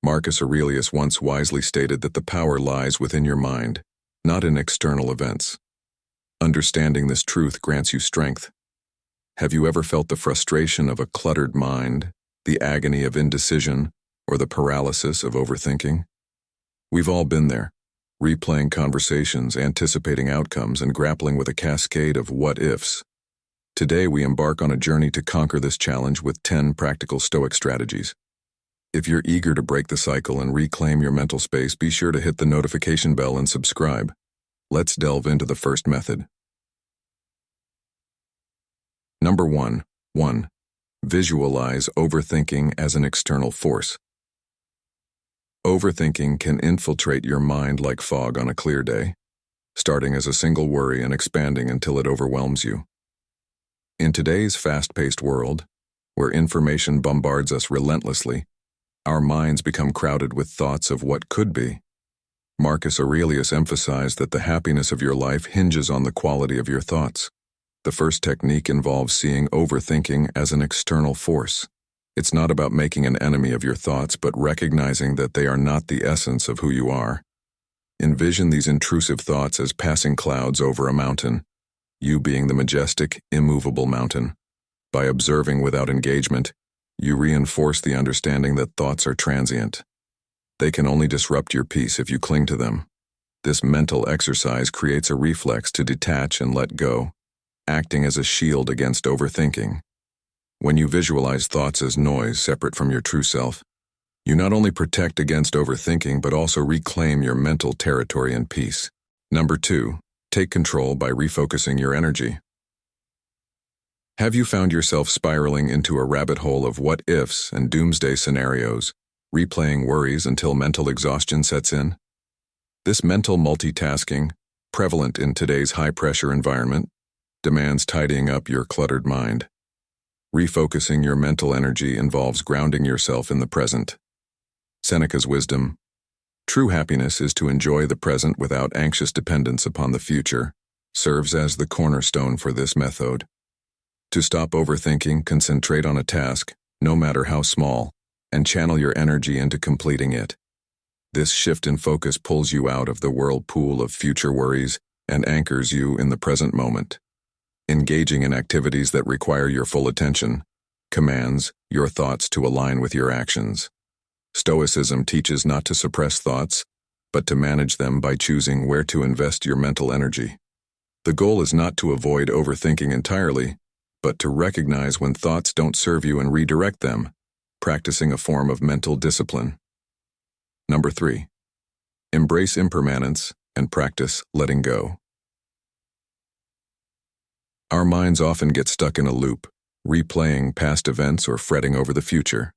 Marcus Aurelius once wisely stated that the power lies within your mind, not in external events. Understanding this truth grants you strength. Have you ever felt the frustration of a cluttered mind, the agony of indecision, or the paralysis of overthinking? We've all been there, replaying conversations, anticipating outcomes, and grappling with a cascade of what-ifs. Today we embark on a journey to conquer this challenge with 10 practical Stoic strategies. If you're eager to break the cycle and reclaim your mental space, be sure to hit the notification bell and subscribe. Let's delve into the first method. Number 1. Visualize overthinking as an external force. Overthinking can infiltrate your mind like fog on a clear day, starting as a single worry and expanding until it overwhelms you. In today's fast-paced world, where information bombards us relentlessly, our minds become crowded with thoughts of what could be. Marcus Aurelius emphasized that the happiness of your life hinges on the quality of your thoughts. The first technique involves seeing overthinking as an external force. It's not about making an enemy of your thoughts, but recognizing that they are not the essence of who you are. Envision these intrusive thoughts as passing clouds over a mountain, you being the majestic, immovable mountain. By observing without engagement, you reinforce the understanding that thoughts are transient. They can only disrupt your peace if you cling to them. This mental exercise creates a reflex to detach and let go, acting as a shield against overthinking. When you visualize thoughts as noise separate from your true self, you not only protect against overthinking but also reclaim your mental territory and peace. Number 2. Take control by refocusing your energy. Have you found yourself spiraling into a rabbit hole of what-ifs and doomsday scenarios, replaying worries until mental exhaustion sets in? This mental multitasking, prevalent in today's high-pressure environment, demands tidying up your cluttered mind. Refocusing your mental energy involves grounding yourself in the present. Seneca's wisdom, "True happiness is to enjoy the present without anxious dependence upon the future," serves as the cornerstone for this method. To stop overthinking, concentrate on a task, no matter how small, and channel your energy into completing it. This shift in focus pulls you out of the whirlpool of future worries and anchors you in the present moment. Engaging in activities that require your full attention commands your thoughts to align with your actions. Stoicism teaches not to suppress thoughts, but to manage them by choosing where to invest your mental energy. The goal is not to avoid overthinking entirely, but to recognize when thoughts don't serve you and redirect them, practicing a form of mental discipline. Number 3. Embrace impermanence and practice letting go. Our minds often get stuck in a loop, replaying past events or fretting over the future.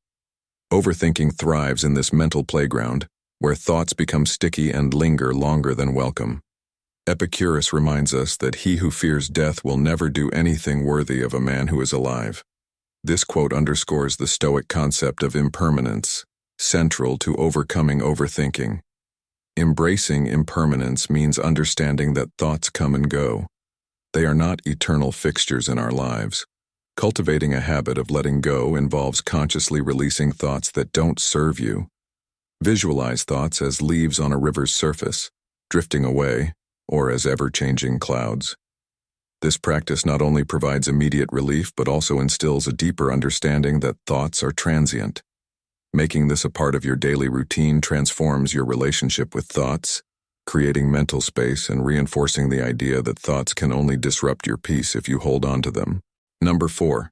Overthinking thrives in this mental playground, where thoughts become sticky and linger longer than welcome. Epicurus reminds us that he who fears death will never do anything worthy of a man who is alive. This quote underscores the Stoic concept of impermanence, central to overcoming overthinking. Embracing impermanence means understanding that thoughts come and go. They are not eternal fixtures in our lives. Cultivating a habit of letting go involves consciously releasing thoughts that don't serve you. Visualize thoughts as leaves on a river's surface, drifting away, or as ever-changing clouds. This practice not only provides immediate relief but also instills a deeper understanding that thoughts are transient. Making this a part of your daily routine transforms your relationship with thoughts, creating mental space and reinforcing the idea that thoughts can only disrupt your peace if you hold on to them. Number 4.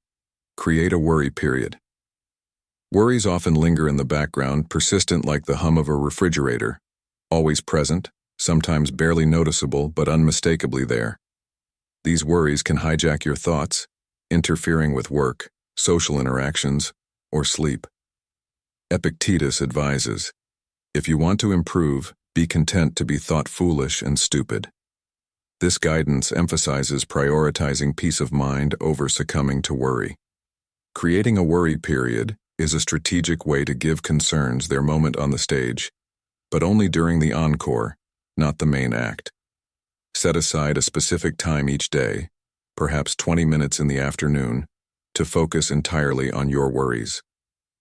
Create a worry period. Worries often linger in the background, persistent like the hum of a refrigerator, always present, sometimes barely noticeable but unmistakably there. These worries can hijack your thoughts, interfering with work, social interactions, or sleep. Epictetus advises, if you want to improve, be content to be thought foolish and stupid. This guidance emphasizes prioritizing peace of mind over succumbing to worry. Creating a worry period is a strategic way to give concerns their moment on the stage, but only during the encore, not the main act. Set aside a specific time each day, perhaps 20 minutes in the afternoon, to focus entirely on your worries.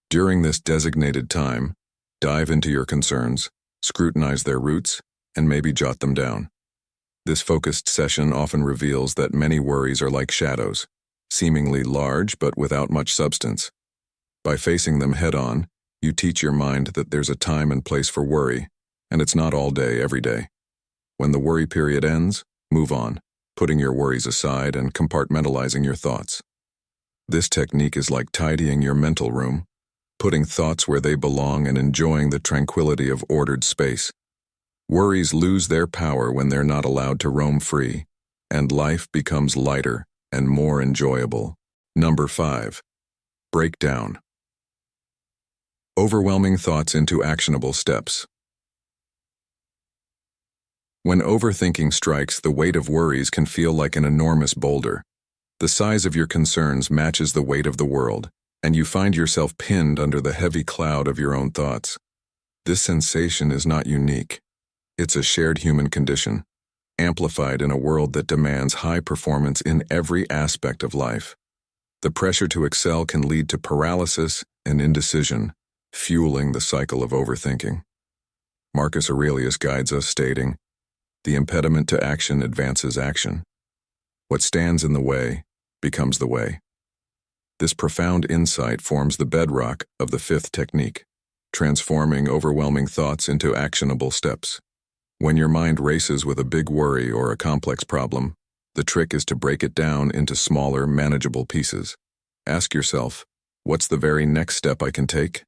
During this designated time, Dive into your concerns, scrutinize their roots, and maybe jot them down. This focused session often reveals that many worries are like shadows, seemingly large but without much substance. By facing them head-on, you teach your mind that there's a time and place for worry, and it's not all day, every day. When the worry period ends, move on, putting your worries aside and compartmentalizing your thoughts. This technique is like tidying your mental room, putting thoughts where they belong and enjoying the tranquility of ordered space. Worries lose their power when they're not allowed to roam free, and life becomes lighter and more enjoyable. Number 5. Break down. Overwhelming thoughts into actionable steps. When overthinking strikes, the weight of worries can feel like an enormous boulder. The size of your concerns matches the weight of the world, and you find yourself pinned under the heavy cloud of your own thoughts. This sensation is not unique. It's a shared human condition, amplified in a world that demands high performance in every aspect of life. The pressure to excel can lead to paralysis and indecision, fueling the cycle of overthinking. Marcus Aurelius guides us, stating, "The impediment to action advances action. What stands in the way becomes the way." This profound insight forms the bedrock of the 5th technique, transforming overwhelming thoughts into actionable steps. When your mind races with a big worry or a complex problem, the trick is to break it down into smaller, manageable pieces. Ask yourself, what's the very next step I can take?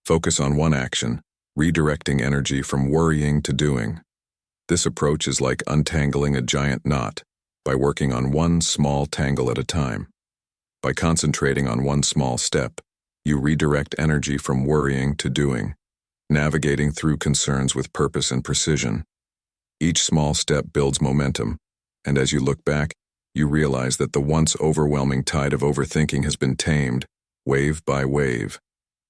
Focus on one action, redirecting energy from worrying to doing. This approach is like untangling a giant knot by working on one small tangle at a time. By concentrating on one small step, you redirect energy from worrying to doing, navigating through concerns with purpose and precision. Each small step builds momentum, and as you look back, you realize that the once overwhelming tide of overthinking has been tamed, wave by wave.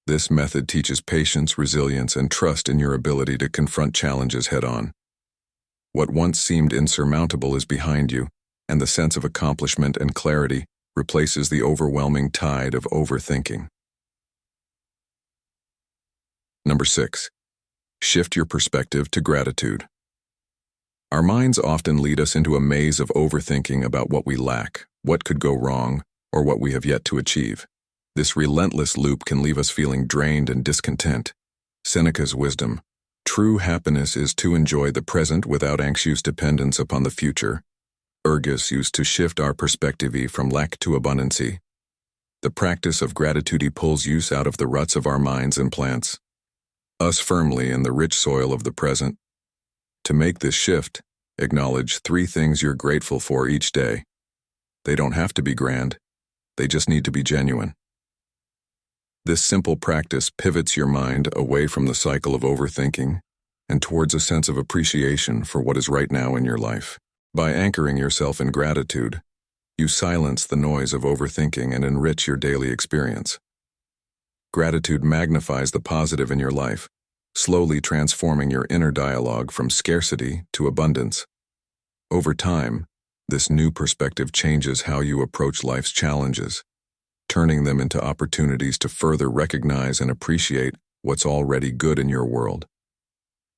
This method teaches patience, resilience, and trust in your ability to confront challenges head-on. What once seemed insurmountable is behind you, and the sense of accomplishment and clarity replaces the overwhelming tide of overthinking. Number 6. Shift your perspective to gratitude. Our minds often lead us into a maze of overthinking about what we lack, what could go wrong, or what we have yet to achieve. This relentless loop can leave us feeling drained and discontent. Seneca's wisdom, "True happiness is to enjoy the present without anxious dependence upon the future," urges used to shift our perspective from lack to abundancy. The practice of gratitude pulls use out of the ruts of our minds and plants us firmly in the rich soil of the present. To make this shift, acknowledge 3 things you're grateful for each day. They don't have to be grand, they just need to be genuine. This simple practice pivots your mind away from the cycle of overthinking and towards a sense of appreciation for what is right now in your life. By anchoring yourself in gratitude, you silence the noise of overthinking and enrich your daily experience. Gratitude magnifies the positive in your life, slowly transforming your inner dialogue from scarcity to abundance. Over time, this new perspective changes how you approach life's challenges, turning them into opportunities to further recognize and appreciate what's already good in your world.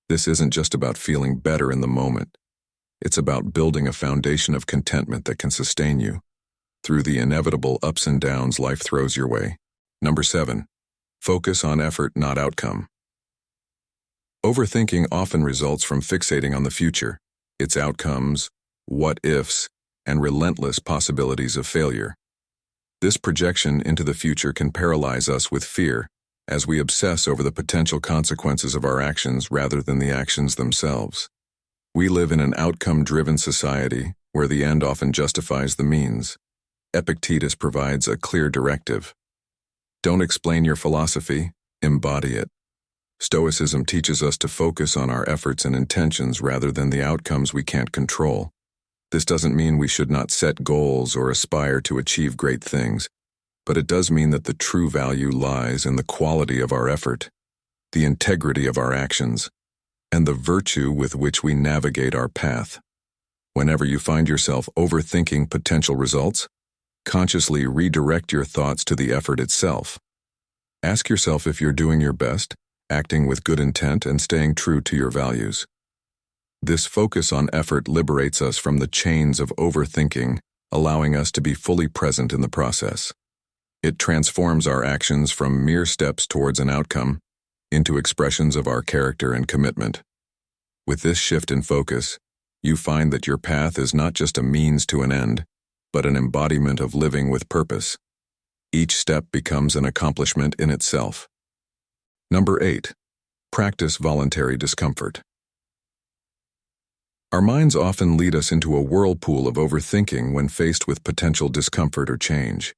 This isn't just about feeling better in the moment. It's about building a foundation of contentment that can sustain you through the inevitable ups and downs life throws your way. Number 7. Focus on effort, not outcome. Overthinking often results from fixating on the future, its outcomes, what-ifs, and relentless possibilities of failure. This projection into the future can paralyze us with fear as we obsess over the potential consequences of our actions rather than the actions themselves. We live in an outcome-driven society where the end often justifies the means. Epictetus provides a clear directive. Don't explain your philosophy, embody it. Stoicism teaches us to focus on our efforts and intentions rather than the outcomes we can't control. This doesn't mean we should not set goals or aspire to achieve great things, but it does mean that the true value lies in the quality of our effort, the integrity of our actions, and the virtue with which we navigate our path. Whenever you find yourself overthinking potential results, consciously redirect your thoughts to the effort itself. Ask yourself if you're doing your best acting with good intent and staying true to your values. This focus on effort liberates us from the chains of overthinking, allowing us to be fully present in the process. It transforms our actions from mere steps towards an outcome into expressions of our character and commitment. With this shift in focus, you find that your path is not just a means to an end, but an embodiment of living with purpose. Each step becomes an accomplishment in itself. Number 8. Practice voluntary discomfort. Our minds often lead us into a whirlpool of overthinking when faced with potential discomfort or change.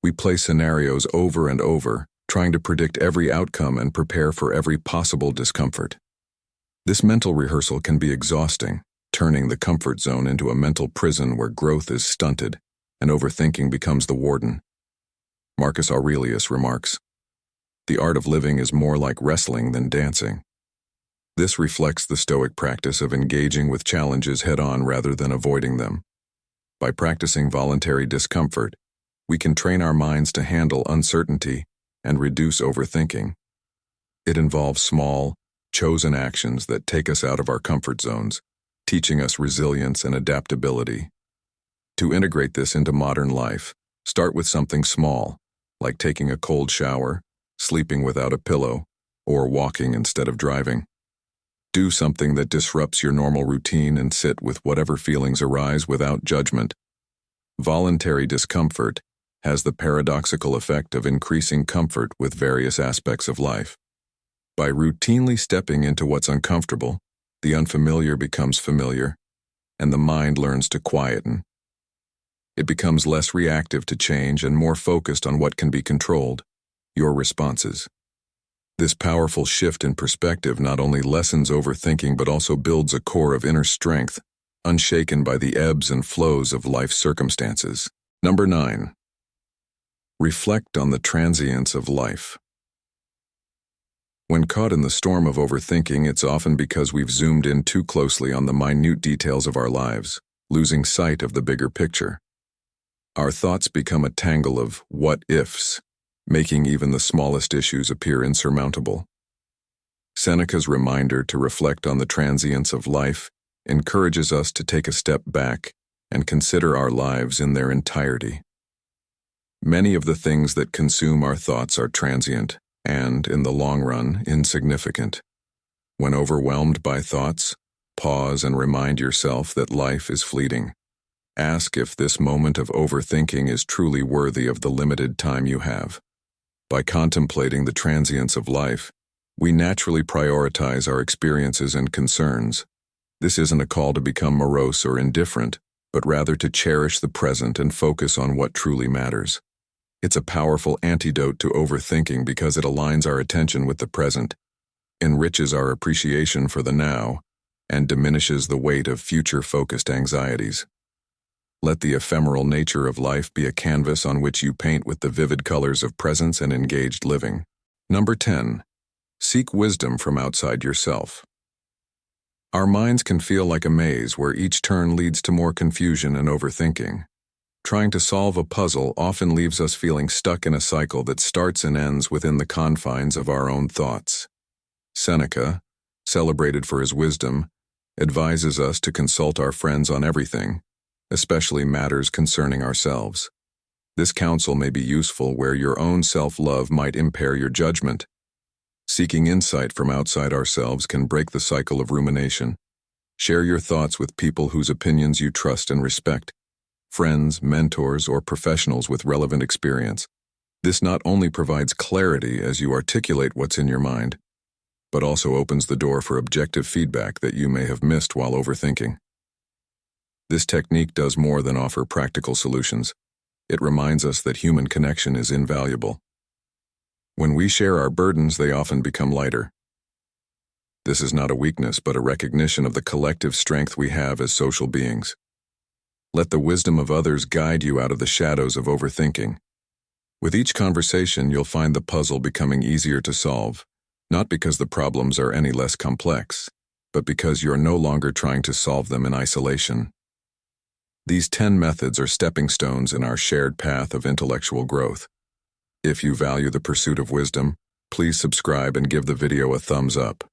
We play scenarios over and over, trying to predict every outcome and prepare for every possible discomfort. This mental rehearsal can be exhausting, turning the comfort zone into a mental prison where growth is stunted and overthinking becomes the warden. Marcus Aurelius remarks, "The art of living is more like wrestling than dancing." This reflects the Stoic practice of engaging with challenges head-on rather than avoiding them. By practicing voluntary discomfort, we can train our minds to handle uncertainty and reduce overthinking. It involves small, chosen actions that take us out of our comfort zones, teaching us resilience and adaptability. To integrate this into modern life, start with something small, like taking a cold shower, sleeping without a pillow, or walking instead of driving. Do something that disrupts your normal routine and sit with whatever feelings arise without judgment. Voluntary discomfort has the paradoxical effect of increasing comfort with various aspects of life. By routinely stepping into what's uncomfortable, the unfamiliar becomes familiar, and the mind learns to quieten. It becomes less reactive to change and more focused on what can be controlled, your responses. This powerful shift in perspective not only lessens overthinking but also builds a core of inner strength, unshaken by the ebbs and flows of life's circumstances. Number 9. Reflect on the transience of life. When caught in the storm of overthinking, it's often because we've zoomed in too closely on the minute details of our lives, losing sight of the bigger picture. Our thoughts become a tangle of what-ifs, making even the smallest issues appear insurmountable. Seneca's reminder to reflect on the transience of life encourages us to take a step back and consider our lives in their entirety. Many of the things that consume our thoughts are transient and, in the long run, insignificant. When overwhelmed by thoughts, pause and remind yourself that life is fleeting. Ask if this moment of overthinking is truly worthy of the limited time you have. By contemplating the transience of life, we naturally prioritize our experiences and concerns. This isn't a call to become morose or indifferent, but rather to cherish the present and focus on what truly matters. It's a powerful antidote to overthinking because it aligns our attention with the present, enriches our appreciation for the now, and diminishes the weight of future-focused anxieties. Let the ephemeral nature of life be a canvas on which you paint with the vivid colors of presence and engaged living. Number 10. Seek wisdom from outside yourself. Our minds can feel like a maze where each turn leads to more confusion and overthinking. Trying to solve a puzzle often leaves us feeling stuck in a cycle that starts and ends within the confines of our own thoughts. Seneca, celebrated for his wisdom, advises us to consult our friends on everything, especially matters concerning ourselves. This counsel may be useful where your own self-love might impair your judgment. Seeking insight from outside ourselves can break the cycle of rumination. Share your thoughts with people whose opinions you trust and respect, friends, mentors, or professionals with relevant experience. This not only provides clarity as you articulate what's in your mind, but also opens the door for objective feedback that you may have missed while overthinking. This technique does more than offer practical solutions. It reminds us that human connection is invaluable. When we share our burdens, they often become lighter. This is not a weakness, but a recognition of the collective strength we have as social beings. Let the wisdom of others guide you out of the shadows of overthinking. With each conversation, you'll find the puzzle becoming easier to solve, not because the problems are any less complex, but because you're no longer trying to solve them in isolation. These 10 methods are stepping stones in our shared path of intellectual growth. If you value the pursuit of wisdom, Please subscribe and give the video a thumbs up.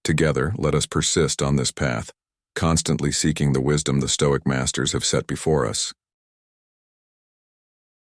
Together, let us persist on this path, constantly seeking the wisdom the Stoic masters have set before us.